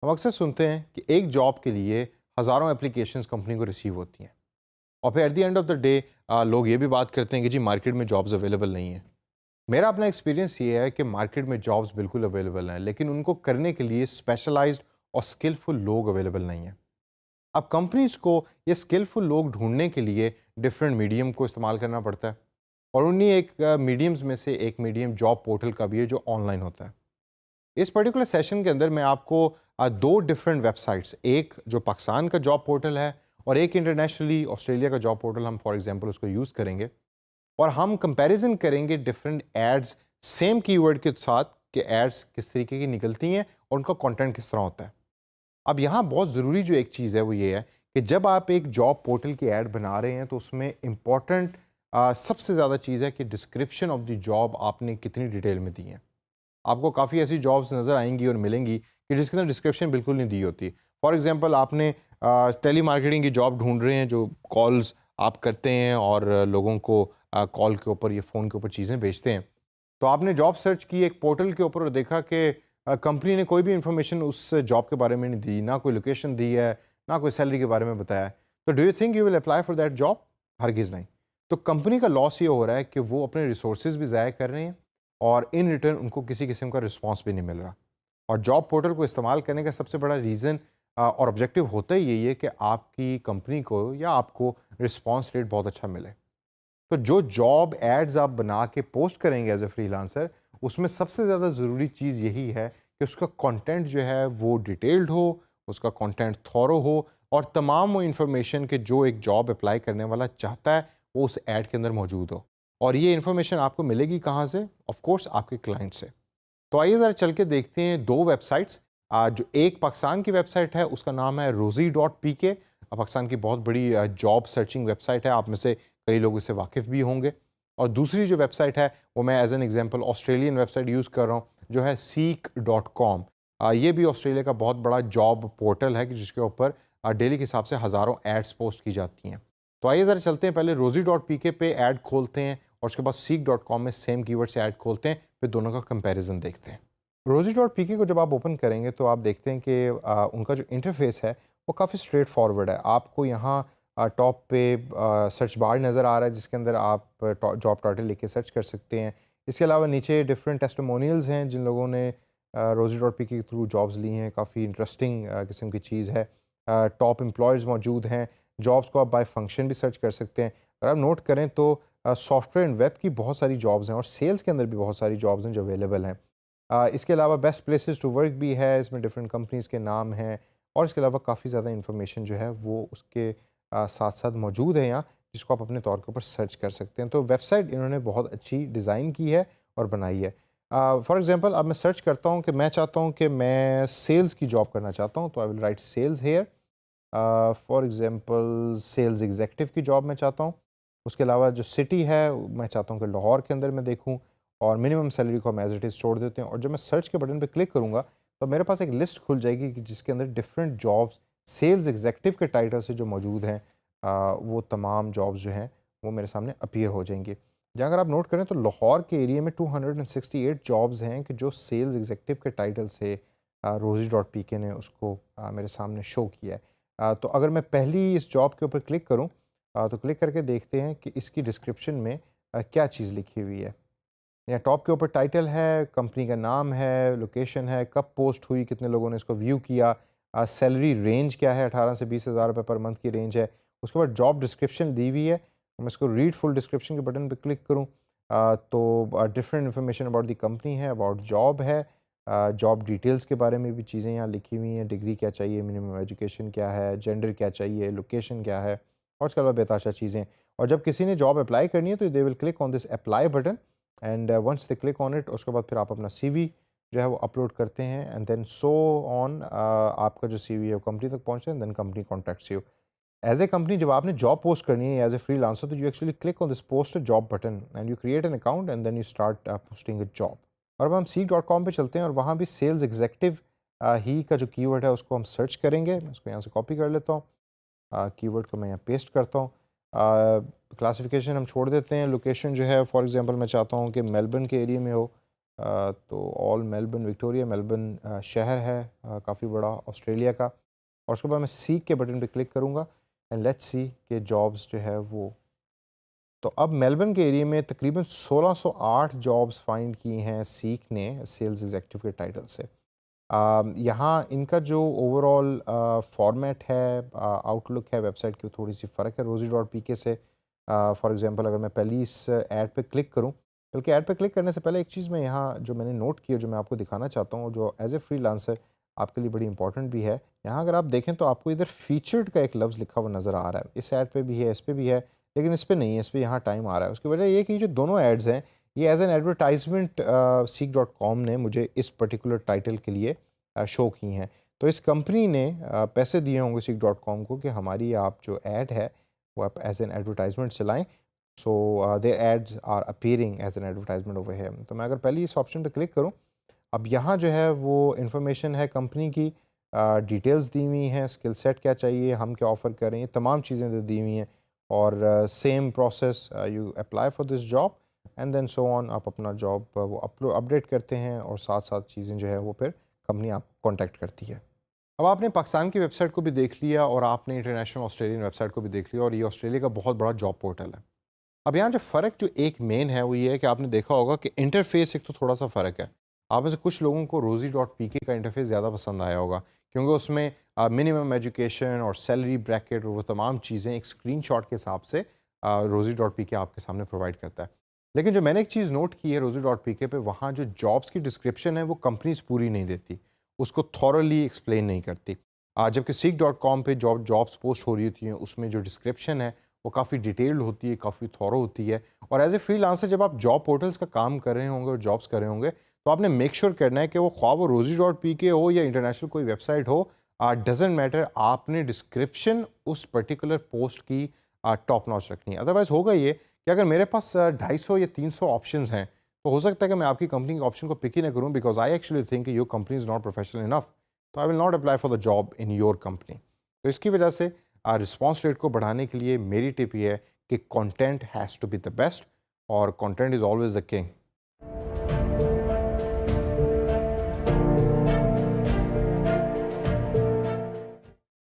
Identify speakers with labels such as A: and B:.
A: हम अक्सर सुनते हैं कि एक जॉब के लिए हज़ारों एप्लीकेशंस कंपनी को रिसीव होती हैं और फिर at the end of the day लोग ये भी बात करते हैं कि जी मार्केट में जॉब्स अवेलेबल नहीं है। मेरा अपना एक्सपीरियंस ये है कि मार्केट में जॉब्स बिल्कुल अवेलेबल हैं, लेकिन उनको करने के लिए स्पेशलाइज्ड और स्किलफुल लोग अवेलेबल नहीं हैं। अब कंपनीज को ये स्किलफुल लोग ढूंढने के लिए डिफरेंट मीडियम को इस्तेमाल करना पड़ता है और उन्हीं एक मीडियम्स में से एक मीडियम जॉब पोर्टल का भी है जो ऑनलाइन होता है। इस पर्टिकुलर सेशन के अंदर मैं आपको दो डिफरेंट वेबसाइट्स, एक जो पाकिस्तान का जॉब पोर्टल है और एक इंटरनेशनली ऑस्ट्रेलिया का जॉब पोर्टल, हम फॉर एग्जांपल उसको यूज़ करेंगे और हम कंपैरिजन करेंगे डिफरेंट एड्स सेम कीवर्ड के साथ कि एड्स किस तरीके की निकलती हैं और उनका कंटेंट किस तरह होता है। अब यहाँ बहुत ज़रूरी जो एक चीज़ है वो ये है कि जब आप एक जॉब पोर्टल की ऐड बना रहे हैं तो उसमें इम्पॉर्टेंट सबसे ज़्यादा चीज़ है कि डिस्क्रिप्शन ऑफ द जॉब आपने कितनी डिटेल में दी है। आपको काफ़ी ऐसी जॉब्स नज़र आएंगी और मिलेंगी कि जिसके अंदर डिस्क्रिप्शन बिल्कुल नहीं दी होती। फॉर एग्जांपल आपने टेली मार्केटिंग की जॉब ढूंढ रहे हैं, जो कॉल्स आप करते हैं और लोगों को कॉल के ऊपर या फ़ोन के ऊपर चीज़ें बेचते हैं। तो आपने जॉब सर्च की एक पोर्टल के ऊपर और देखा कि कंपनी ने कोई भी इंफॉर्मेशन उस जॉब के बारे में नहीं दी, ना कोई लोकेशन दी है, ना कोई सैलरी के बारे में बताया है। तो do you think you will apply for that job? हरगिज़ नहीं। तो कंपनी का लॉस ये हो रहा है कि वो अपने रिसोर्सेज भी ज़ाया कर रहे हैं और इन रिटर्न उनको किसी किस्म का रिस्पॉन्स भी नहीं मिल रहा। और जॉब पोर्टल को इस्तेमाल करने का सबसे बड़ा रीज़न और ऑब्जेक्टिव होता ही यही है कि आपकी कंपनी को या आपको रिस्पॉन्स रेट बहुत अच्छा मिले। तो जो जॉब एड्स आप बना के पोस्ट करेंगे एज ए फ्रीलांसर, उसमें सबसे ज़्यादा ज़रूरी चीज़ यही है कि उसका कंटेंट जो है वो डिटेल्ड हो, उसका कंटेंट थॉरो हो और तमाम वो इन्फॉर्मेशन के जो एक जॉब अप्लाई करने वाला चाहता है वो उस ऐड के अंदर मौजूद हो। और ये इन्फॉर्मेशन आपको मिलेगी कहाँ से? ऑफ कोर्स आपके क्लाइंट से। तो आइए ज़रा चल के देखते हैं दो वेबसाइट्स। जो एक पाकिस्तान की वेबसाइट है उसका नाम है rozy.pk। पाकिस्तान की बहुत बड़ी जॉब सर्चिंग वेबसाइट है, आप में से कई लोग इससे वाकिफ़ भी होंगे। और दूसरी जो वेबसाइट है वो मैं as an example Australian website use कर रहा हूँ, जो है seek.com। ये भी ऑस्ट्रेलिया का बहुत बड़ा जॉब पोर्टल है कि जिसके ऊपर डेली के हिसाब से हज़ारों एड्स पोस्ट की जाती हैं। तो आइए ज़रा चलते हैं, पहले rozy.pk पे ऐड खोलते हैं और उसके बाद seek.com में सेम कीवर्ड से ऐड खोलते हैं, फिर दोनों का कंपैरिजन देखते हैं। rozy.pk को जब आप ओपन करेंगे तो आप देखते हैं कि उनका जो इंटरफेस है वो काफ़ी स्ट्रेट फॉरवर्ड है। आपको यहाँ टॉप पे सर्च बार नज़र आ रहा है जिसके अंदर आप जॉब टाइटल लिख के सर्च कर सकते हैं। इसके अलावा नीचे डिफरेंट टेस्टिमोनियल्स हैं जिन लोगों ने rozy.pk के थ्रू जॉब्स ली हैं। काफ़ी इंटरेस्टिंग किस्म की चीज़ है। टॉप एम्प्लॉयज़ मौजूद हैं। जॉब्स को आप बाय फंक्शन भी सर्च कर सकते हैं। अगर आप नोट करें तो सॉफ्टवेयर एंड वेब की बहुत सारी जॉब्स हैं और सेल्स के अंदर भी बहुत सारी जॉब्स हैं जो अवेलेबल हैं। इसके अलावा बेस्ट प्लेसेस टू वर्क भी है, इसमें डिफरेंट कंपनीज़ के नाम हैं और इसके अलावा काफ़ी ज़्यादा इंफॉर्मेशन जो है वो उसके साथ साथ मौजूद है यहाँ, जिसको आप अपने तौर के ऊपर सर्च कर सकते हैं। तो वेबसाइट इन्होंने बहुत अच्छी डिज़ाइन की है और बनाई है। फॉर एग्जांपल अब मैं सर्च करता हूँ कि मैं चाहता हूँ कि मैं सेल्स की जॉब करना चाहता हूँ, तो I will write sales here. For example sales executive की जॉब मैं चाहता हूँ। उसके अलावा जो सिटी है मैं चाहता हूँ कि लाहौर के अंदर मैं देखूँ और मिनिमम सैलरी को हम एज इट इज़ छोड़ देते हैं और जब मैं सर्च के बटन पे क्लिक करूँगा तो मेरे पास एक लिस्ट खुल जाएगी कि जिसके अंदर डिफरेंट जॉब्स सेल्स एग्जीक्यूटिव के टाइटल से जो मौजूद हैं, वो तमाम जॉब्स जो हैं वो मेरे सामने अपीयर हो जाएंगी। जहाँ अगर आप नोट करें तो लाहौर के एरिया में 268 जॉब्स हैं कि जो सेल्स एग्जीक्यूटिव के टाइटल से rozy.pk ने उसको मेरे सामने शो किया है। तो अगर मैं पहली इस जॉब के ऊपर क्लिक करूँ तो क्लिक करके देखते हैं कि इसकी डिस्क्रिप्शन में क्या चीज़ लिखी हुई है। यहाँ टॉप के ऊपर टाइटल है, कंपनी का नाम है, लोकेशन है, कब पोस्ट हुई, कितने लोगों ने इसको व्यू किया, सैलरी रेंज क्या है, 18 से 20,000 रुपये पर मंथ की रेंज है। उसके बाद जॉब डिस्क्रिप्शन दी हुई है। मैं इसको रीड फुल डिस्क्रिप्शन के बटन पे क्लिक करूँ तो different information about the company है, अबाउट जॉब है, जॉब डिटेल्स के बारे में भी चीज़ें यहाँ लिखी हुई हैं। डिग्री क्या चाहिए, मिनिमम एजुकेशन क्या है, जेंडर क्या चाहिए, लोकेशन क्या है और उसके अलावा बेताशा चीज़ें। और जब किसी ने जॉब अप्लाई करनी है तो they will click on this apply button and once they click on it, उसके बाद फिर आप अपना सीवी जो है वो अपलोड करते हैं एंड देन सो ऑन, आपका जो सीवी है वो कंपनी तक पहुंचता है and then company contacts you. As a company जब आपने जॉब पोस्ट करनी है एज ए फ्रीलांसर, तो you actually click on this post job button and you create an account and then you start posting a job. और अब हम seek.com पे चलते हैं और वहाँ भी सेल्स एग्जीक्यूटिव ही का जो कीवर्ड है उसको हम सर्च करेंगे। मैं इसको यहाँ से कॉपी कर लेता हूँ, कीवर्ड को मैं यहाँ पेस्ट करता हूँ। क्लासिफिकेशन हम छोड़ देते हैं। लोकेशन जो है फॉर एग्जांपल मैं चाहता हूँ कि मेलबर्न के एरिया में हो, तो ऑल मेलबर्न, विक्टोरिया मेलबर्न शहर है काफ़ी बड़ा ऑस्ट्रेलिया का। और उसके बाद मैं सीख के बटन पे क्लिक करूँगा एंड लेट्स सी कि जॉब्स जो है वो, तो अब मेलबर्न के एरिया में तकरीबन 1608 जॉब्स फाइंड की हैं सीख ने सेल्स एग्जेक्टिव के टाइटल से। यहाँ इनका जो ओवरऑल फॉर्मेट है, आउटलुक है वेबसाइट की, थोड़ी सी फ़र्क है रोज़ी डॉट पी के से। फॉर एग्जांपल अगर मैं पहली इस ऐड पे क्लिक करूँ, बल्कि ऐड पे क्लिक करने से पहले एक चीज़ मैं यहाँ जो मैंने नोट की है, जो मैं आपको दिखाना चाहता हूँ, जो एज ए फ्रीलांसर आपके लिए बड़ी इंपॉर्टेंट भी है। यहाँ अगर आप देखें तो आपको इधर फीचर्ड का एक लफ्ज़ लिखा हुआ नज़र आ रहा है। इस ऐड पे भी है, इस पे भी है, लेकिन इस पे नहीं है, इस पे यहाँ टाइम आ रहा है। उसकी वजह ये कि जो दोनों एड्स हैं, ये एज एन एडवर्टाइजमेंट seek.com ने मुझे इस पर्टिकुलर टाइटल के लिए शो की हैं। तो इस कंपनी ने पैसे दिए होंगे seek.com को कि हमारी आप जो ऐड है वो आप एज एन एडवर्टाइजमेंट चलाएं। So their ads are appearing as an advertisement over here. तो मैं अगर पहले इस ऑप्शन पे क्लिक करूं, अब यहाँ जो है वो इन्फॉर्मेशन है कंपनी की, डिटेल्स दी हुई हैं, स्किल सेट क्या चाहिए, हम क्या ऑफ़र कर रहे हैं, तमाम चीज़ें दी हुई हैं। और same process, you apply for this job and then so on, आप अपना जॉब वो अपडेट करते हैं और साथ साथ चीज़ें जो है वो फिर कंपनी आपको कॉन्टैक्ट करती है। अब आपने पाकिस्तान की वेबसाइट को भी देख लिया और आपने इंटरनेशनल ऑस्ट्रेलियन वेबसाइट को भी देख लिया, और ये ऑस्ट्रेलिया का बहुत बड़ा जॉब पोर्टल है। अब यहाँ जो फ़र्क जो एक मेन है वो ये है कि आपने देखा होगा कि इंटरफेस एक तो थोड़ा सा फ़र्क है। आप में से कुछ लोगों को रोज़ी डॉट पी के का इंटरफेस ज़्यादा पसंद आया होगा, क्योंकि उसमें मिनिमम एजुकेशन और सैलरी ब्रैकेट और वो तमाम चीज़ें एक स्क्रीनशॉट के हिसाब से रोज़ी डॉट पी के आपके सामने प्रोवाइड करता है। लेकिन जो मैंने एक चीज़ नोट की है रोज़ी डॉट पी के पे, वहाँ जो जॉब्स की डिस्क्रिप्शन है वो कंपनीज पूरी नहीं देती, उसको थॉरली एक्सप्लेन नहीं करती। जबकि सीक डॉट कॉम पर जॉब्स पोस्ट हो रही होती हैं, उसमें जो डिस्क्रिप्शन है वो काफ़ी डिटेल्ड होती है, काफ़ी थॉरो होती है। और एज ए फ्रीलांसर जब आप जॉब पोर्टल्स का काम कर रहे होंगे और जॉब्स कर रहे होंगे, तो आपने मेक श्योर करना है कि वो ख्वाह वो रोज़ी डॉट पी के हो या इंटरनेशनल कोई वेबसाइट हो, डजेंट मैटर, आपने डिस्क्रिप्शन उस पर्टिकुलर पोस्ट की टॉप नॉच रखनी है। अदरवाइज़ होगा ये कि अगर मेरे पास 250 या 300 ऑप्शंस हैं, तो हो सकता है कि मैं आपकी कंपनी के ऑप्शन को पिक ही ना करूँ, because I actually think your company is not professional enough, तो I will not apply for the job in your company. तो इसकी वजह से रिस्पॉन्स रेट को बढ़ाने के लिए मेरी टिप ये है कि content has to be the best, और content is always the king.